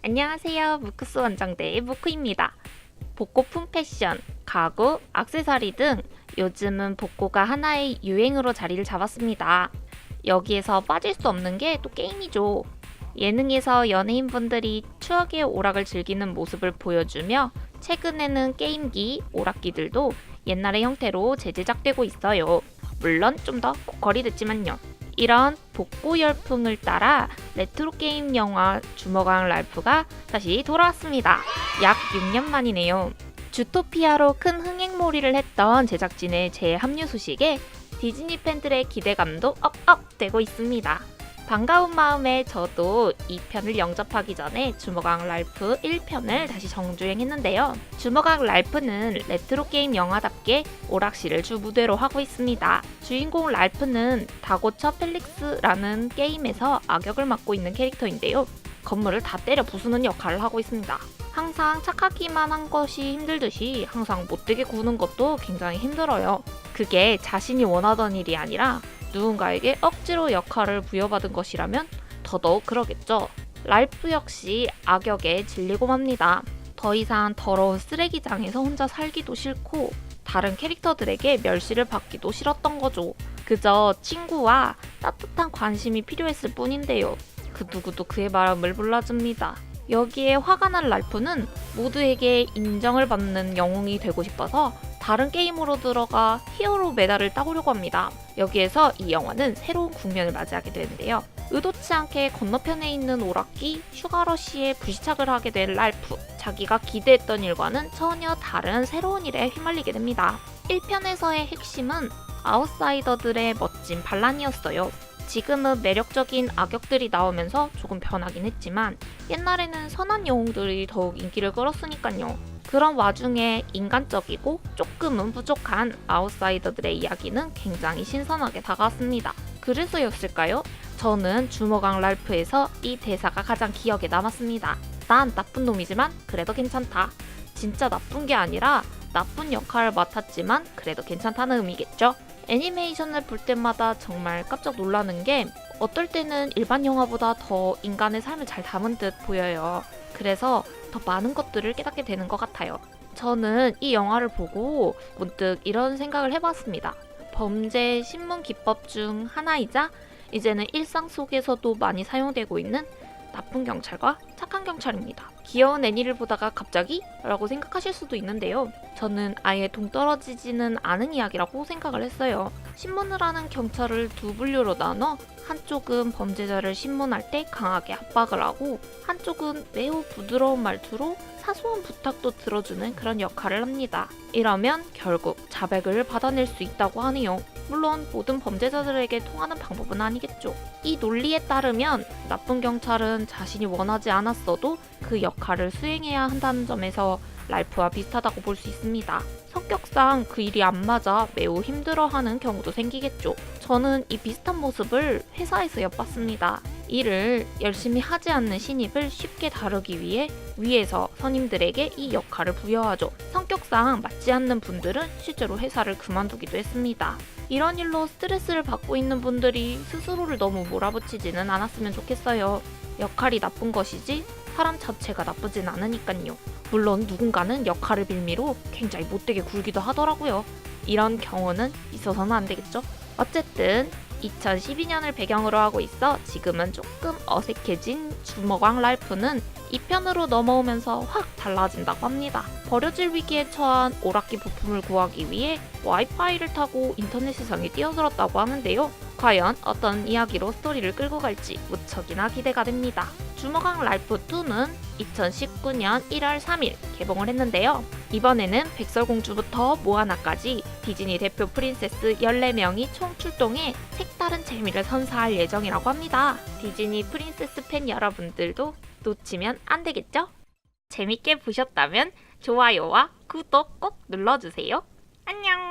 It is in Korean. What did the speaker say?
안녕하세요. 무크스 원정대의 무크입니다. 복고풍 패션, 가구, 액세서리 등 요즘은 복고가 하나의 유행으로 자리를 잡았습니다. 여기에서 빠질 수 없는 게 또 게임이죠. 예능에서 연예인분들이 추억의 오락을 즐기는 모습을 보여주며 최근에는 게임기, 오락기들도 옛날의 형태로 재제작되고 있어요. 물론 좀 더 고퀄이 됐지만요. 이런 복고 열풍을 따라 레트로 게임 영화 주먹왕 랄프가 다시 돌아왔습니다. 약 6년 만이네요. 주토피아로 큰 흥행몰이를 했던 제작진의 재합류 소식에 디즈니 팬들의 기대감도 업업 되고 있습니다. 반가운 마음에 저도 2편을 영접하기 전에 주먹왕 랄프 1편을 다시 정주행했는데요. 주먹왕 랄프는 레트로 게임 영화답게 오락실을 주 무대로 하고 있습니다. 주인공 랄프는 다고처 펠릭스라는 게임에서 악역을 맡고 있는 캐릭터인데요. 건물을 다 때려 부수는 역할을 하고 있습니다. 항상 착하기만 한 것이 힘들듯이 항상 못되게 구는 것도 굉장히 힘들어요. 그게 자신이 원하던 일이 아니라 누군가에게 억지로 역할을 부여받은 것이라면 더더욱 그러겠죠. 랄프 역시 악역에 질리고 맙니다. 더 이상 더러운 쓰레기장에서 혼자 살기도 싫고 다른 캐릭터들에게 멸시를 받기도 싫었던 거죠. 그저 친구와 따뜻한 관심이 필요했을 뿐인데요. 그 누구도 그의 마음을 몰라줍니다. 여기에 화가 난 랄프는 모두에게 인정을 받는 영웅이 되고 싶어서 다른 게임으로 들어가 히어로 메달을 따보려고 합니다. 여기에서 이 영화는 새로운 국면을 맞이하게 되는데요. 의도치 않게 건너편에 있는 오락기 슈가러시에 불시착을 하게 된 랄프. 자기가 기대했던 일과는 전혀 다른 새로운 일에 휘말리게 됩니다. 1편에서의 핵심은 아웃사이더들의 멋진 반란이었어요. 지금은 매력적인 악역들이 나오면서 조금 변하긴 했지만 옛날에는 선한 영웅들이 더욱 인기를 끌었으니까요. 그런 와중에 인간적이고 조금은 부족한 아웃사이더들의 이야기는 굉장히 신선하게 다가왔습니다. 그래서였을까요? 저는 주먹왕 랄프에서 이 대사가 가장 기억에 남았습니다. 난 나쁜 놈이지만 그래도 괜찮다. 진짜 나쁜 게 아니라 나쁜 역할을 맡았지만 그래도 괜찮다는 의미겠죠? 애니메이션을 볼 때마다 정말 깜짝 놀라는 게 어떨 때는 일반 영화보다 더 인간의 삶을 잘 담은 듯 보여요. 그래서 더 많은 것들을 깨닫게 되는 것 같아요. 저는 이 영화를 보고 문득 이런 생각을 해봤습니다. 범죄 신문 기법 중 하나이자 이제는 일상 속에서도 많이 사용되고 있는 나쁜 경찰과 착한 경찰입니다. 귀여운 애니를 보다가 갑자기? 라고 생각하실 수도 있는데요. 저는 아예 동떨어지지는 않은 이야기라고 생각을 했어요. 신문을 하는 경찰을 두 분류로 나눠 한쪽은 범죄자를 신문할 때 강하게 압박을 하고 한쪽은 매우 부드러운 말투로 사소한 부탁도 들어주는 그런 역할을 합니다. 이러면 결국 자백을 받아낼 수 있다고 하네요. 물론 모든 범죄자들에게 통하는 방법은 아니겠죠. 이 논리에 따르면 나쁜 경찰은 자신이 원하지 않았어도 그 역할을 수행해야 한다는 점에서 랄프와 비슷하다고 볼 수 있습니다. 성격상 그 일이 안 맞아 매우 힘들어하는 경우도 생기겠죠. 저는 이 비슷한 모습을 회사에서 엿봤습니다. 일을 열심히 하지 않는 신입을 쉽게 다루기 위해 위에서 선임들에게 이 역할을 부여하죠. 성격상 맞지 않는 분들은 실제로 회사를 그만두기도 했습니다. 이런 일로 스트레스를 받고 있는 분들이 스스로를 너무 몰아붙이지는 않았으면 좋겠어요. 역할이 나쁜 것이지 사람 자체가 나쁘진 않으니까요. 물론 누군가는 역할을 빌미로 굉장히 못되게 굴기도 하더라고요. 이런 경우는 있어서는 안 되겠죠? 어쨌든 2012년을 배경으로 하고 있어 지금은 조금 어색해진 주먹왕 랄프는 2편으로 넘어오면서 확 달라진다고 합니다. 버려질 위기에 처한 오락기 부품을 구하기 위해 와이파이를 타고 인터넷 세상에 뛰어들었다고 하는데요. 과연 어떤 이야기로 스토리를 끌고 갈지 무척이나 기대가 됩니다. 주먹왕 랄프2는 2019년 1월 3일 개봉을 했는데요. 이번에는 백설공주부터 모아나까지 디즈니 대표 프린세스 14명이 총 출동해 색다른 재미를 선사할 예정이라고 합니다. 디즈니 프린세스 팬 여러분들도 놓치면 안 되겠죠? 재밌게 보셨다면 좋아요와 구독 꼭 눌러주세요. 안녕!